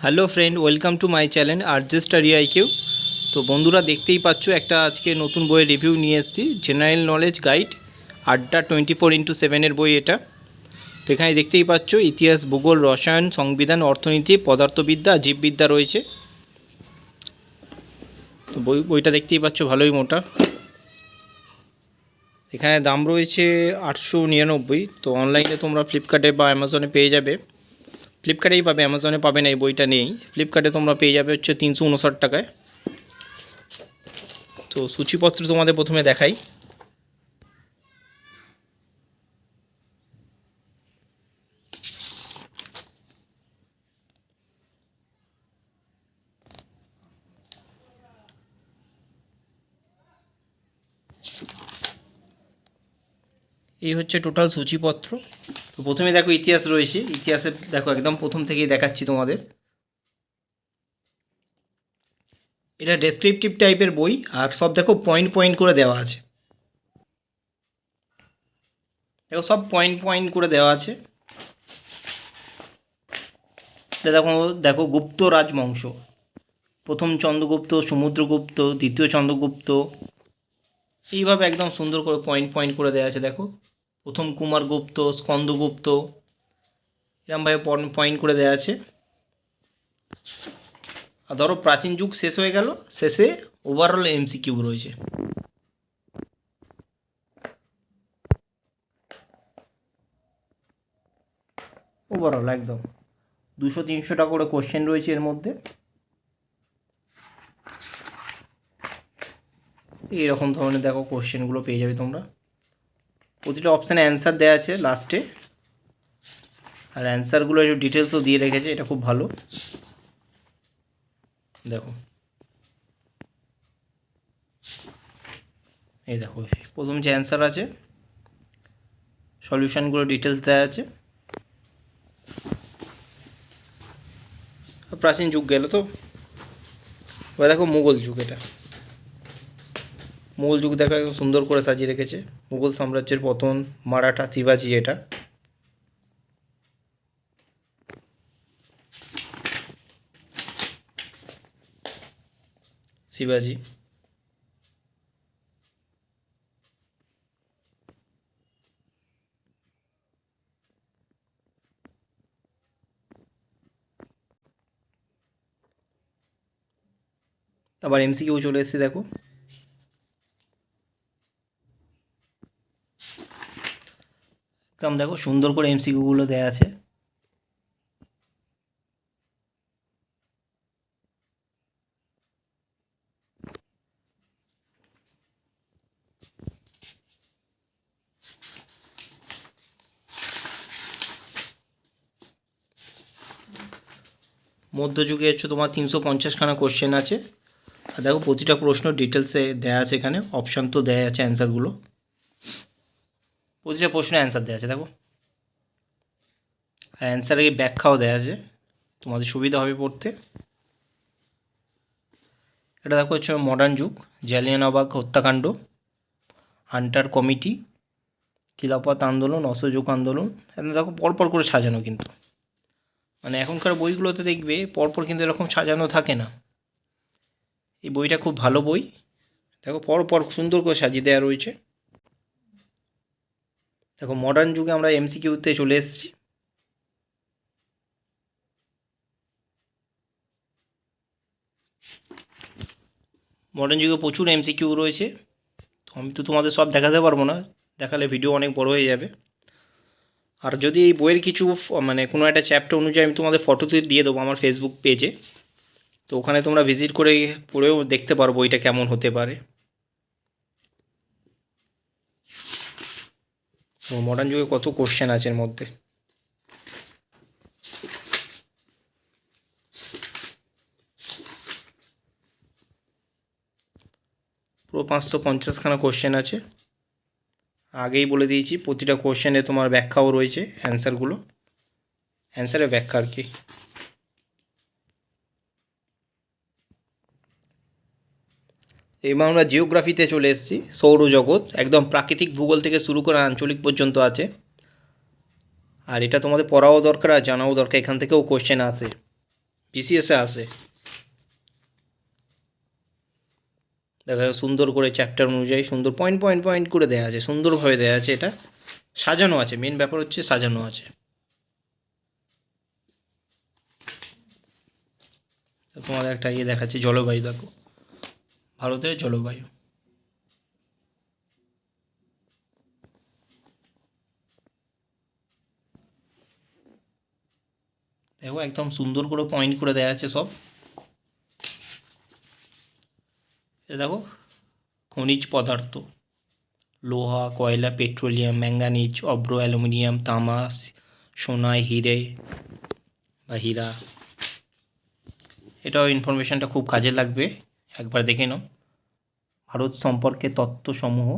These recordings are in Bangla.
Hello friend, welcome to my channel RJ study IQ. তো বন্ধুরা, দেখতেই পাচ্ছ একটা আজকে নতুন বইয়ের রিভিউ নিয়ে এসেছি, জেনারেল নলেজ গাইড আড্ডা 24x7 বই এটা। তো এখানে দেখতেই পাচ্ছ ইতিহাস, ভূগোল, রসায়ন, সংবিধান, অর্থনীতি, পদার্থবিদ্যা, জীববিদ্যা রয়েছে। তো বইটা দেখতেই পাচ্ছ ভালোই মোটা। এখানে দাম রয়েছে 899। তো অনলাইনে তোমরা ফ্লিপকার্টে বা অ্যামাজনে পেয়ে যাবে। ফ্লিপকার্টেই পাবে, অ্যামাজনে পাবে না, এই বইটা নেই। ফ্লিপকার্টে তোমরা পেয়ে যাবে হচ্ছে 359 টাকায়। তো সূচিপত্র তোমাদের প্রথমে দেখাই। এই হচ্ছে টোটাল সূচিপত্র। তো প্রথমে দেখো ইতিহাস রয়েছে। ইতিহাসে দেখো একদম প্রথম থেকেই দেখাচ্ছি তোমাদের। এটা ডেসক্রিপটিভ টাইপের বই, আর সব দেখো পয়েন্ট পয়েন্ট করে দেওয়া আছে। দেখো সব পয়েন্ট পয়েন্ট করে দেওয়া আছে। এটা দেখো দেখো গুপ্ত রাজবংশ, প্রথম চন্দ্রগুপ্ত, সমুদ্রগুপ্ত, দ্বিতীয় চন্দ্রগুপ্ত, এইভাবে একদম সুন্দর করে পয়েন্ট পয়েন্ট করে দেওয়া আছে। দেখো প্রথম কুমারগুপ্ত, স্কন্দগুপ্ত, এরকমভাবে পয়েন্ট করে দেওয়া আছে। আর ধরো প্রাচীন যুগ শেষ হয়ে গেল, শেষে ওভারঅল এমসিকিউ রয়েছে। ওভারঅল একদম 200-300টা করে কোশ্চেন রয়েছে এর মধ্যে। এইরকম ধরনের দেখো কোশ্চেনগুলো পেয়ে যাবে তোমরা। প্রতিটা অপশানে অ্যান্সার দেওয়া আছে লাস্টে, আর অ্যান্সারগুলো একটু ডিটেলসও দিয়ে রেখেছে, এটা খুব ভালো। দেখো এই দেখো প্রথম যে অ্যান্সার আছে, সলিউশনগুলো ডিটেলস দেওয়া আছে। প্রাচীন যুগ গেল। তো এবার দেখো মুঘল যুগ। এটা মুঘল যুগ দেখো একদম সুন্দর করে সাজিয়ে রেখেছে। মুঘল সাম্রাজ্যের পতন, মারাঠা, শিবাজি, এটা শিবাজি। আবার এমসিকিউ চলে এসেছে। দেখো একদম দেখো সুন্দর করে এমসিকিউগুলো দেওয়া আছে। মধ্যযুগে হচ্ছে তোমার 350খানা কোশ্চেন আছে। আর দেখো প্রতিটা প্রশ্ন ডিটেলসে দেওয়া আছে, এখানে অপশান তো দেওয়া আছে অ্যান্সারগুলো। প্রতিটা প্রশ্নের অ্যান্সার দেওয়া আছে দেখো, আর অ্যান্সারের ব্যাখ্যাও দেওয়া আছে, তোমাদের সুবিধা হবে পড়তে। এটা দেখো হচ্ছে মডার্ন যুগ, জালিয়ানওয়ালাবাগ হত্যাকাণ্ড, হান্টার কমিটি, খিলাফত আন্দোলন, অসহযোগ আন্দোলন। এখানে দেখো পরপর করে সাজানো, কিন্তু মানে এখনকার বইগুলোতে দেখবে পরপর কিন্তু এরকম সাজানো থাকে না। এই বইটা খুব ভালো বই। দেখো পরপর সুন্দর করে সাজিয়ে দেওয়া রয়েছে। দেখো মডার্ন যুগে আমরা এমসিকিউতে চলে এসেছি। মডার্ন যুগে প্রচুর এমসিকিউ রয়েছে। তো আমি তো তোমাদের সব দেখাতে পারবো না, দেখালে ভিডিও অনেক বড় হয়ে যাবে। আর যদি এই বইয়ের কিছু মানে কোনো একটা চ্যাপ্টার অনুযায়ী আমি তোমাদের ফটো দিয়ে দেবো আমার ফেসবুক পেজে। তো ওখানে তোমরা ভিজিট করে পড়েও দেখতে পারো বইটা কেমন হতে পারে। তো মডার্ন যুগে কত কোশ্চেন আছে এর মধ্যে। পুরো 550খানা কোশ্চেন আছে। আগেই বলে দিয়েছি প্রতিটা কোশ্চেনে তোমার ব্যাখ্যাও রয়েছে, অ্যান্সারগুলো, অ্যান্সারের ব্যাখ্যা আর কি। এবার আমরা জিওগ্রাফিতে চলে এসেছি। সৌরজগৎ একদম প্রাকৃতিক ভূগোল থেকে শুরু করে আঞ্চলিক পর্যন্ত আছে। আর এটা তোমাদের পড়াও দরকার আর জানাও দরকার, এখান থেকেও কোশ্চেন আসে। বিসিএসে আসে। দেখা যাচ্ছে সুন্দর করে চ্যাপ্টার অনুযায়ী সুন্দর পয়েন্ট পয়েন্ট পয়েন্ট করে দেওয়া আছে, সুন্দরভাবে দেওয়া আছে। এটা সাজানো আছে, মেন ব্যাপার হচ্ছে সাজানো আছে। তোমাদের একটা ইয়ে দেখাচ্ছি, জলবায়ু দেখো, ভারতের জলবায়ু। দেখো একদম সুন্দর করে পয়েন্ট করে দেওয়া আছে সব। এ দেখো খনিজ পদার্থ, লোহা, কয়লা, পেট্রোলিয়াম, ম্যাঙ্গানিজ, অভ্র, অ্যালুমিনিয়াম, তামা, সোনা, হিরে বা হীরা। এটাও ইনফরমেশানটা খুব কাজে লাগবে, একবার দেখে নাও। ভারত সম্পর্কে তথ্যসমূহ,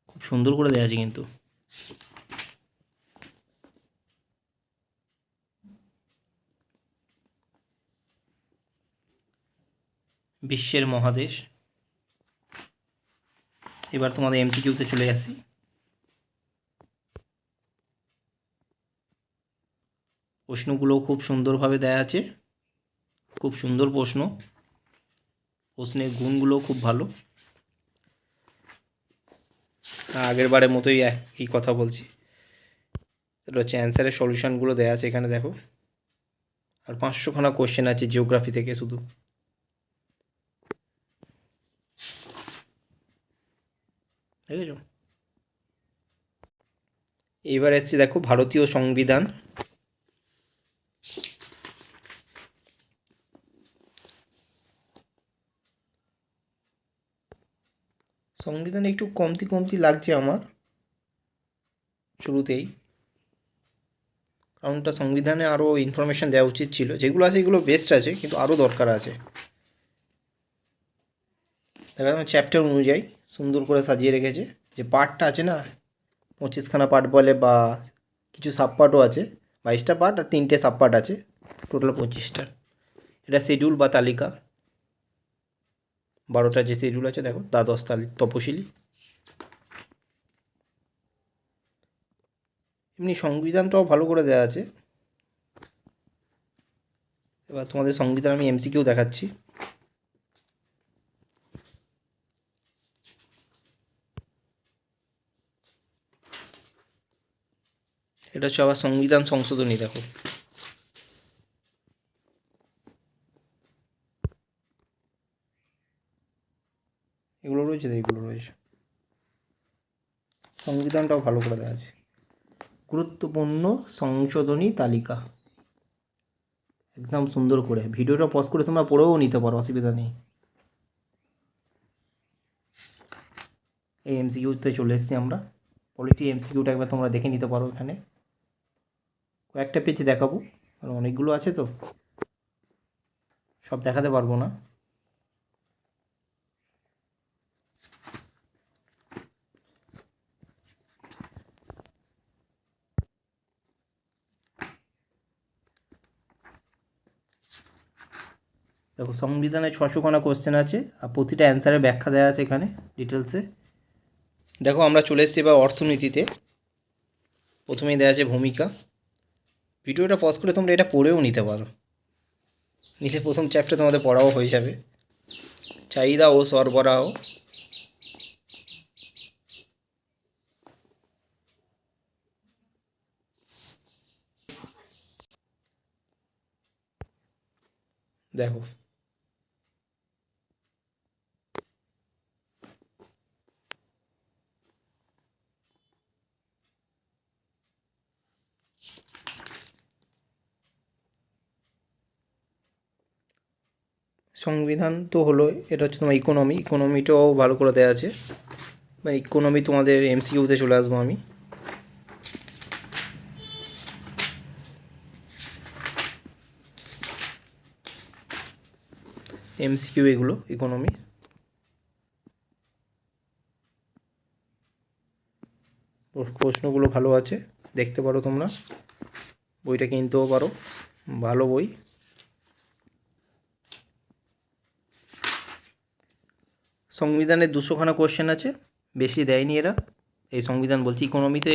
খুব সুন্দর করে দেওয়া আছে কিন্তু। বিশ্বের মহাদেশ। এবার তোমাদের এমসিকিউতে চলে আসি। প্রশ্নগুলো খুব সুন্দরভাবে দেওয়া আছে, খুব সুন্দর প্রশ্ন, প্রশ্নের গুণগুলো খুব ভালো। আগের বারের মতোই এই কথা বলছি। এটা হচ্ছে অ্যান্সারের সলিউশনগুলো দেওয়া আছে এখানে দেখো। আর 500খানা কোশ্চেন আছে জিওগ্রাফি থেকে শুধু। দেখেছ? এবার এসছি দেখো ভারতীয় সংবিধান। সংবিধান একটু কমতি কমতি লাগছে আমার শুরুতেই, কারণটা সংবিধানে আরও ইনফরমেশান দেওয়া উচিত ছিল। যেগুলো আছে এগুলো বেস্ট আছে, কিন্তু আরও দরকার আছে। দেখা যাচ্ছে চ্যাপ্টার অনুযায়ী সুন্দর করে সাজিয়ে রেখেছে। যে পার্টটা আছে না, 25খানা পার্ট বলে, বা কিছু সাব পার্টও আছে। 22টা পার্ট আর 3টে সাব পার্ট আছে, টোটাল 25টা। এটা শিডিউল বা তালিকা। 12টা যে শিডিউল আছে দেখো, দ্বাদশ তপশিলি। এমনি সংবিধানটাও ভালো করে দেওয়া আছে। এবার তোমাদের সংবিধান আমি এমসিকিউ দেখাচ্ছি। এটা হচ্ছে আবার সংবিধান সংশোধনী, দেখো এগুলো রয়েছে, এগুলো রয়েছে। সংবিধানটাও ভালো করে দেওয়া আছে। গুরুত্বপূর্ণ সংশোধনী তালিকা, একদম সুন্দর করে। ভিডিওটা পজ করে তোমরা পড়েও নিতে পারো, অসুবিধা নেই। এই এমসিকিউতে চলে এসেছি আমরা। পলিটি এমসিকিউটা একবার তোমরা দেখে নিতে পারো। এখানে কয়েকটা পেজ দেখাবো, কারণ অনেকগুলো আছে তো, সব দেখাতে পারবো না। দেখো সংবিধানে 600খানা কোশ্চেন আছে, আর প্রতিটা অ্যান্সারের ব্যাখ্যা দেওয়া আছে এখানে ডিটেলসে। দেখো আমরা চলে এসেছি এবার অর্থনীতিতে। প্রথমেই দেওয়া আছে ভূমিকা। ভিডিওটা পজ করে তোমরা এটা পড়েও নিতে পারো, নিলে প্রথম চ্যাপ্টার তোমাদের পড়াও হয়ে যাবে। চাহিদা ও সরবরাহ। দেখো সংবিধান তো হলো, এটা হচ্ছে তোমার ইকোনমিটাও ভালো করে দেওয়া আছে। মানে ইকোনমি তোমাদের এমসিকিউতে চলে আসবো আমি। এমসিকিউ এগুলো ইকোনমি। প্রশ্নগুলো ভালো আছে, দেখতে পারো তোমরা। বইটা কিনতেও পারো, ভালো বই। সংবিধানে 200খানা কোশ্চেন আছে, বেশি দেয়নি এরা। এই সংবিধান বলছি, ইকোনমিতে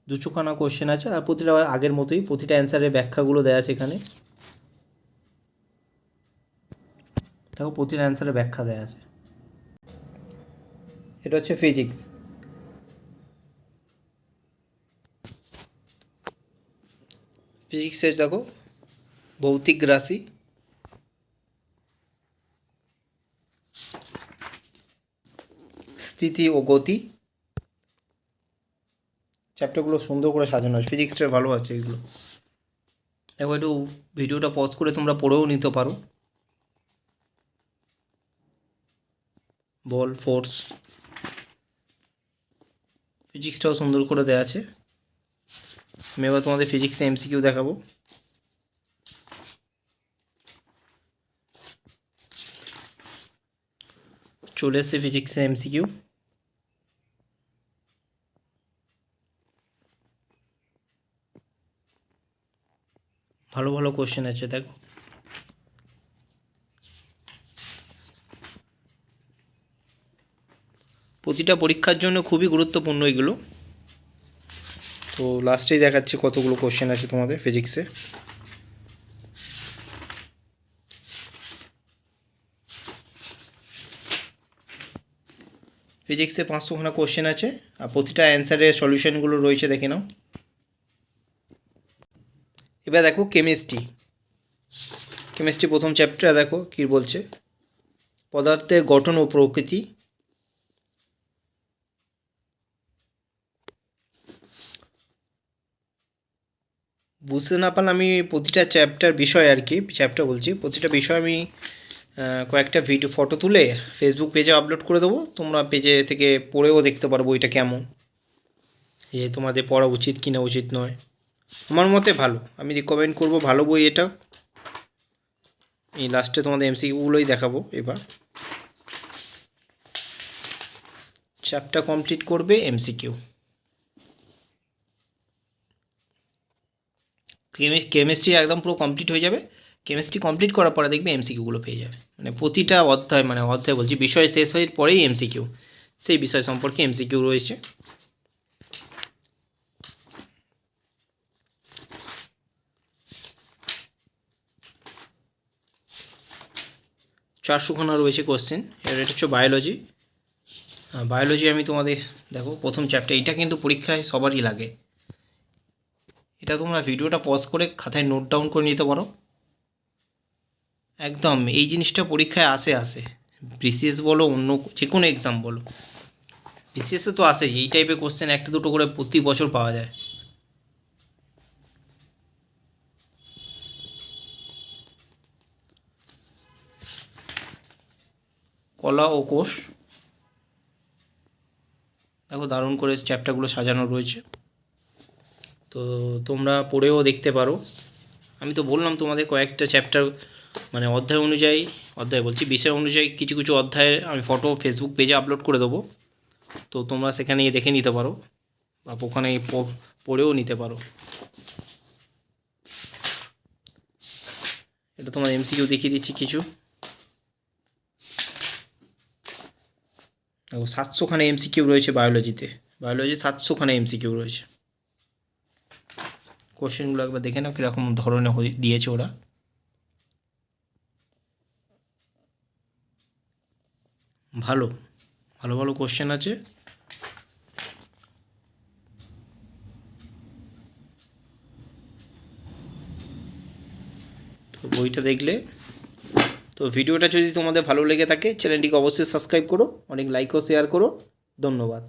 দুশোখানা কোশ্চেন আছে, আর প্রতিটা আগের মতোই, প্রতিটা অ্যান্সারের ব্যাখ্যাগুলো দেওয়া আছে এখানে। দেখো প্রতিটা অ্যান্সারের ব্যাখ্যা দেওয়া আছে। এটা হচ্ছে ফিজিক্স। ফিজিক্সের দেখো ভৌতিক রাশি, স্থিতি ও গতি, চ্যাপ্টারগুলো সুন্দর করে সাজানো আছে, ফিজিক্সটা ভালো আছে এগুলো। দেখো একটু ভিডিওটা পজ করে তোমরা পড়েও নিতে পারো। বল, ফোর্স, ফিজিক্সটাও সুন্দর করে দেওয়া আছে। আমি এবার তোমাদের ফিজিক্সে এমসিকিউ দেখাবো। চলে এসছে ফিজিক্সে এমসিকিউ। ভালো ভালো কোশ্চেন আছে দেখো। প্রতিটা পরীক্ষার জন্য খুবই গুরুত্বপূর্ণ এগুলো। তো লাস্টেই দেখাচ্ছি কতগুলো কোশ্চেন আছে তোমাদের ফিজিক্সে। ফিজিক্সে 500খানা কোশ্চেন আছে, আর প্রতিটা অ্যান্সারের সলিউশনগুলো রয়েছে, দেখে নাও। এবার দেখো কেমিস্ট্রি। কেমিস্ট্রি প্রথম চ্যাপ্টার দেখো কী বলছে। পদার্থের গঠন ও প্রকৃতি, বুঝতে না পারলে আমি প্রতিটা চ্যাপ্টার বিষয় আর কি, চ্যাপ্টার বলছি, প্রতিটা বিষয় আমি কয়েকটা ভিডিও ফটো তুলে ফেসবুক পেজে আপলোড করে দেবো। তোমরা পেজে থেকে পড়েও দেখতে পারো বইটা কেমন, যে তোমাদের পড়া উচিত কি না উচিত নয়। আমার মতে ভালো, আমি রিকমেন্ড করব ভালো বই এটা। এই লাস্টে তোমাদের এমসিকিউগুলোই দেখাবো। এবার চ্যাপ্টার কমপ্লিট করবে এমসিকিউ। কেমিস্ট্রি একদম পুরো কমপ্লিট হয়ে যাবে। কেমিস্ট্রি কমপ্লিট করার পরে দেখবে এমসিকিউগুলো পেয়ে যাবে, মানে প্রতিটা অধ্যায়, মানে অধ্যায় বলছি বিষয় শেষ হয়ে পরেই এমসিকিউ, সেই বিষয় সম্পর্কে এমসিকিউ রয়েছে। চারশোখানা রয়েছে কোশ্চেন। এটা হচ্ছে বায়োলজি। বায়োলজি আমি তোমাদের দেখো প্রথম চ্যাপ্টার, এটা কিন্তু পরীক্ষায় সবারই লাগে। এটা তোমরা ভিডিওটা পজ করে খাতায় নোট ডাউন করে নিতে পারো। একদম এই জিনিসটা পরীক্ষায় আসে বিসিএস বলো, অন্য যে কোনো এক্সাম বলো, বিসিএসে তো আসে এই টাইপের কোশ্চেন, একটা দুটো করে প্রতি বছর পাওয়া যায়। কলা ও কোষ, দেখো দারুণ করে চ্যাপ্টারগুলো সাজানো রয়েছে, তো তোমরা পড়েও দেখতে পারো। আমি তো বললাম তোমাদের কয়েকটা চ্যাপ্টার, মানে অধ্যায় অনুযায়ী, অধ্যায় বলছি বিষয় অনুযায়ী কিছু কিছু অধ্যায়ের আমি ফটো ফেসবুক পেজে আপলোড করে দেবো, তো তোমরা সেখানে দেখে নিতে পারো বা ওখানে পড়েও নিতে পারো। এটা তোমার এমসিকিউ দেখিয়ে দিচ্ছি কিছু। দেখো 700খানা এমসিকিউ রয়েছে বায়োলজিতে, বায়োলজি 700খানা এমসিকিউ রয়েছে। কোশ্চেনগুলো একবার দেখে নাও কীরকম ধরনের দিয়েছে ওরা। ভালো ভালো ভালো কোশ্চেন আছে। তো বইটা দেখলে, তো ভিডিওটা যদি তোমাদের ভালো লেগে থাকে চ্যানেলটিকে অবশ্যই সাবস্ক্রাইব করো, অনেক লাইক ও শেয়ার করো। ধন্যবাদ।